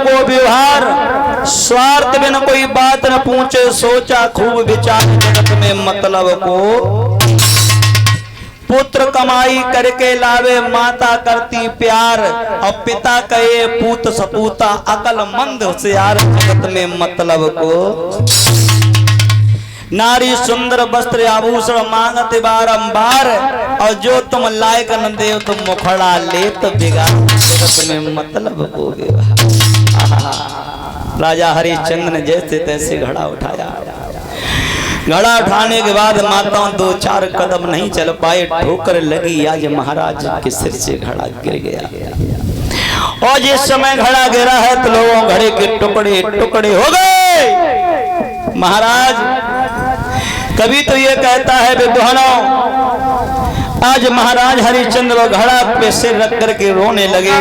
को व्यवहार, स्वार्थ बिन कोई बात न पूछे, सोचा खूब विचार जगत में मतलब को। पुत्र कमाई करके लावे, माता करती प्यार, और पिता कहे पूत सपूता, अकलमंद होशियार जगत में मतलब को। नारी सुंदर वस्त्र आभूषण मांगते बारंबार, और जो तुम लायक न दे तुम मुखड़ा ले तो बिगाड़ जगत में मतलब को विवाह। राजा हरिश्चंद्र ने जैसे तैसे घड़ा उठाया। घड़ा उठाने के बाद माताओं 2-4 कदम नहीं चल पाए, ठोकर लगी, आज महाराज के सिर से घड़ा गिर गया। और जिस समय घड़ा गिरा है तो लोगों घड़े के टुकड़े टुकड़े हो गए। महाराज कभी तो ये कहता है विद्वानों, आज महाराज हरिश्चंद्र घड़ा पे सिर रख करके रोने लगे।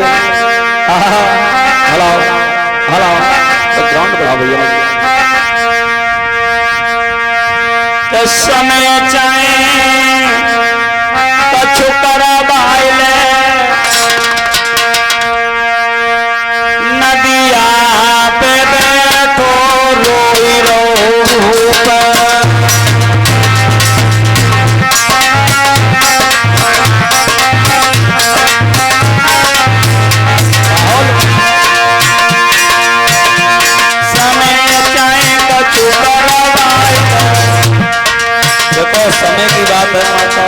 हलाओ हलाओ ग्राउंड बढ़ाओ भैया। समय चाहे कछु करा बाइले, नदिया पे बैठो रोई रो पर। समय की बात है माता,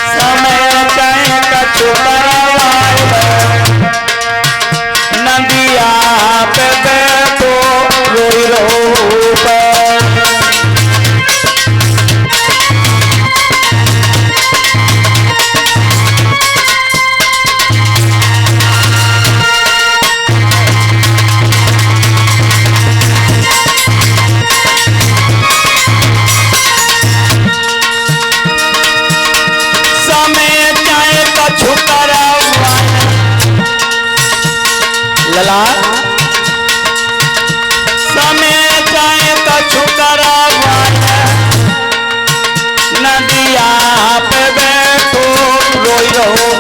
समय चाहे कछु नदिया पे बैठो रोई रो पर। लला समय चाहे कछु करावा, नदिया पे बैठो रोई रहो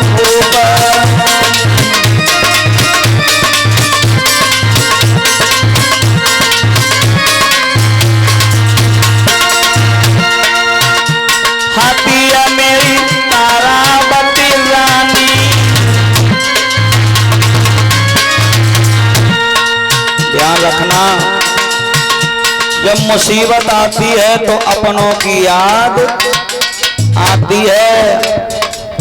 हाथिया मेरी तारावती रानी। ध्यान रखना, जब मुसीबत आती है तो अपनों की याद आती है।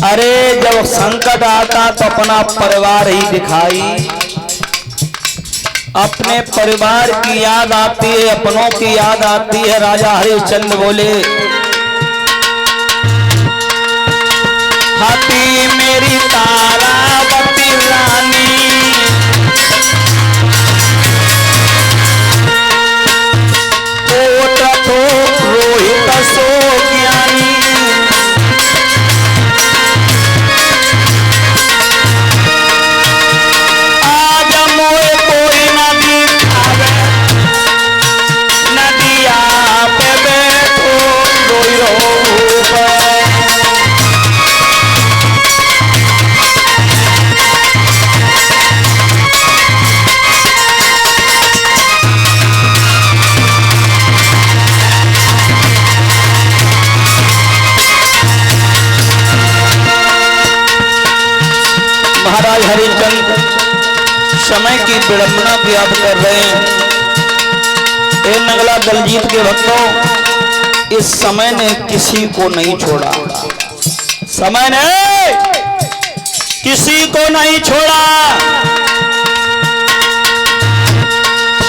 अरे जब संकट आता तो अपना परिवार ही दिखाई, अपने परिवार की याद आती है, अपनों की याद आती है। राजा हरिश्चंद्र बोले, हाथी मेरी तारावती रानी, रोहित सो ज्ञानी। आज मोए कोई नदी आवे, नदिया पे बैठो रोई रो पर। महाराज हरिश्चंद्र समय की विडंबना की याद कर रहे हैं। ए नगला दलजीत के भक्तों, इस समय ने किसी को नहीं छोड़ा, समय ने किसी को नहीं छोड़ा।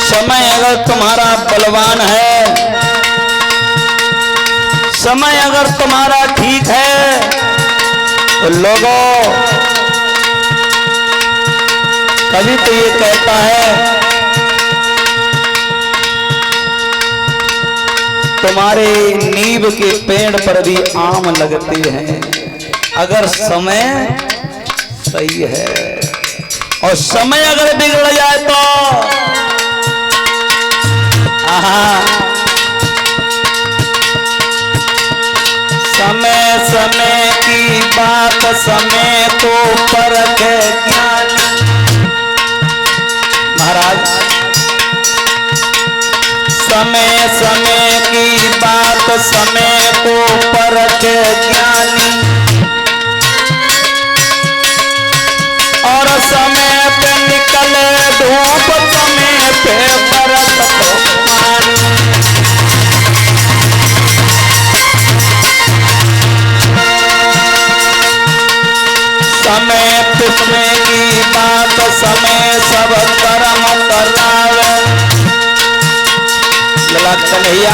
समय अगर तुम्हारा बलवान है, समय अगर तुम्हारा ठीक है तो लोगों, कभी तो ये कहता है तुम्हारे नींव के पेड़ पर भी आम लगते हैं, अगर समय सही है। और समय अगर बिगड़ जाए तो समय समय की बात समय को परख ज्ञान। समय समय की बात समय को परखे ज्ञानी, और समय पे निकले धूप समय पे बरत पानी। समय पुष्मे की बात समय सब कर्म करावे। कन्हैया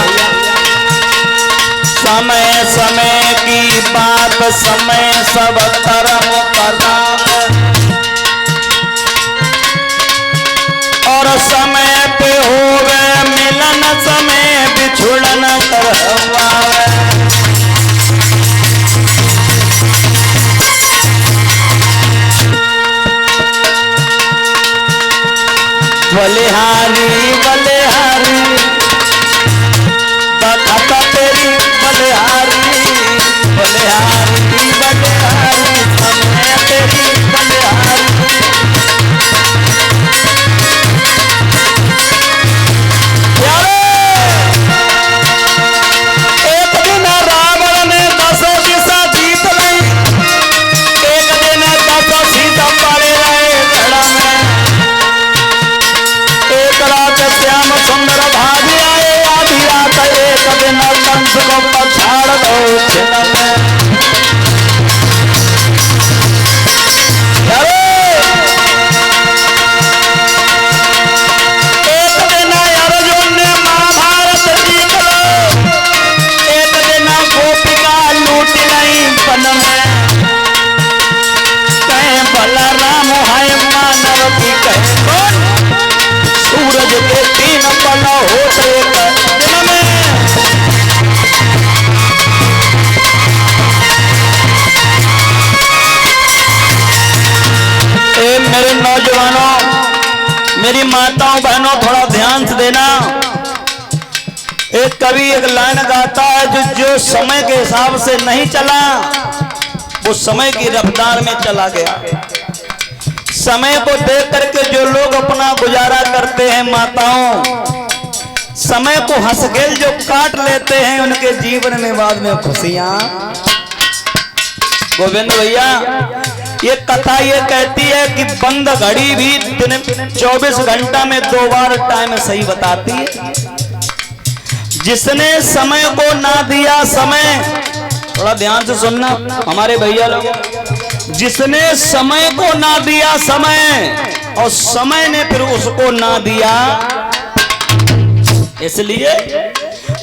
समय समय की बात समय सब कर्म करावे, और समय पे होवे मिलन समय बिछुड़न करवावे। बलिहारी बलिहारी बखता तेरी बलिहारी, बलिहारी बलिहारी समय तेरी बलिहारी। एक दिन रावण ने 10 दिशा जीत ली, एक दिन 10 सीता पड़े रहे लड़ा में। एक रात श्याम सुंदर भाग आए आधी रात, एक दिन कंस को पछाड़ दो छिन में। एक दिन अर्जुन ने महाभारत जीत लो, एक दिन गोपिका लूट नहीं वन में। कहे बलराम है मानव की कहे कौन, सूरज के 3 पल होते एक दिन में। मेरे नौजवानों, मेरी माताओं बहनों, थोड़ा ध्यान से देना। एक कवि एक लाइन गाता है, जो समय के हिसाब से नहीं चला वो समय की रफ्तार में चला गया। समय को देख करके जो लोग अपना गुजारा करते हैं माताओं, समय को हंसखेल जो काट लेते हैं, उनके जीवन में बाद में खुशियां। गोविंद भैया, ये कथा ये कहती है कि बंद घड़ी भी दिन 24 घंटा में 2 बार टाइम सही बताती है। जिसने समय को ना दिया समय, थोड़ा ध्यान से सुनना हमारे भैया लोग, जिसने समय को ना दिया समय, और समय ने फिर उसको ना दिया। इसलिए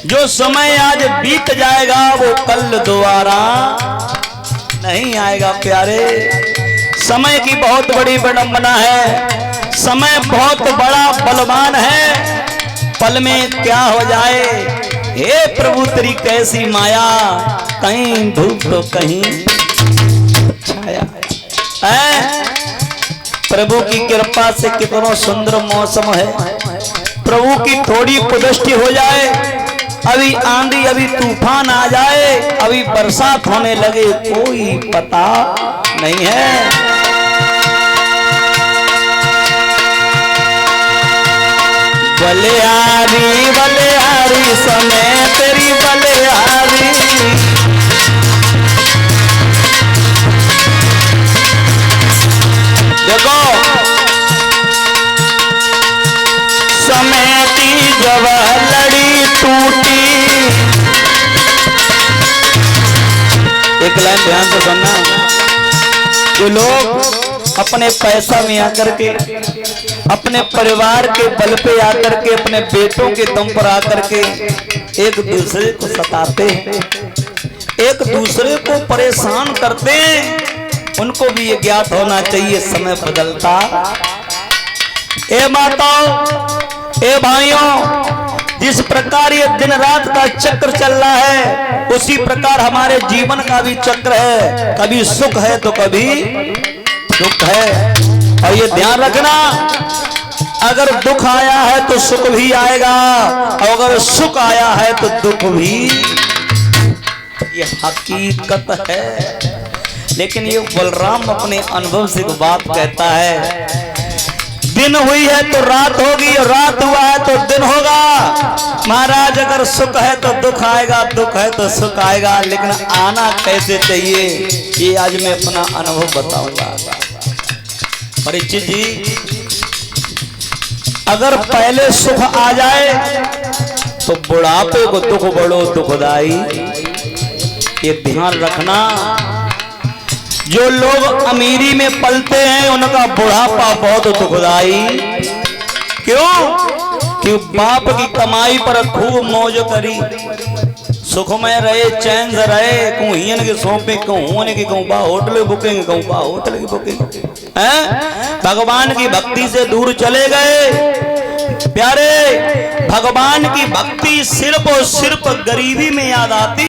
जो समय आज बीत जाएगा वो कल दोबारा नहीं आएगा। प्यारे, समय की बहुत बड़ी विडंबना है। समय बहुत बड़ा बलवान है, पल में क्या हो जाए। हे प्रभु तेरी कैसी माया, कहीं धूप तो कहीं छाया है। प्रभु की कृपा से कितना सुंदर मौसम है। प्रभु की थोड़ी कुदृष्टि हो जाए, अभी आंधी अभी तूफान आ जाए, अभी बरसात होने लगे, कोई पता नहीं है। बलिहारी बलिहारी समय तेरी बलिहारी, देखो समय की जब लड़ी टूटी। एक लाइन ध्यान से सुनना, जो लोग अपने पैसा में आकर के, अपने परिवार के बल पे आकर के, अपने बेटों के दम पर आकर के एक दूसरे को सताते हैं, एक दूसरे को परेशान करते हैं, उनको भी ये ज्ञात होना चाहिए समय बदलता। ए माताओं, ए भाइयों, जिस प्रकार ये दिन रात का चक्र चल रहा है, उसी प्रकार हमारे जीवन का भी चक्र है। कभी सुख है तो कभी दुख है, और ये ध्यान रखना, अगर दुख आया है तो सुख भी आएगा, और अगर सुख आया है तो दुख भी। ये हकीकत है। लेकिन ये बलराम अपने अनुभव से एक बात कहता है, दिन हुई है तो रात होगी और रात हुआ है तो दिन होगा। महाराज अगर सुख है तो दुख आएगा, दुख है तो सुख आएगा, लेकिन आना कैसे चाहिए ये आज मैं अपना अनुभव बताऊंगा। परीक्षित जी, अगर पहले सुख आ जाए तो बुढ़ापे को दुख बड़ो दुखदाई, ये ध्यान रखना। जो लोग अमीरी में पलते हैं उनका बुढ़ापा बहुत दुखदाई। क्यों? कि बाप की कमाई पर खूब मौज करी, सुखमय रहे, चैन से रहे, कहूँ हियन के सौंपे, कहूँ होने की, कहूँ बा होटल बुकिंग, कहूँ बा होटल की बुकिंग है। भगवान की भक्ति से दूर चले गए। प्यारे, भगवान की भक्ति सिर्फ और सिर्फ गरीबी में याद आती।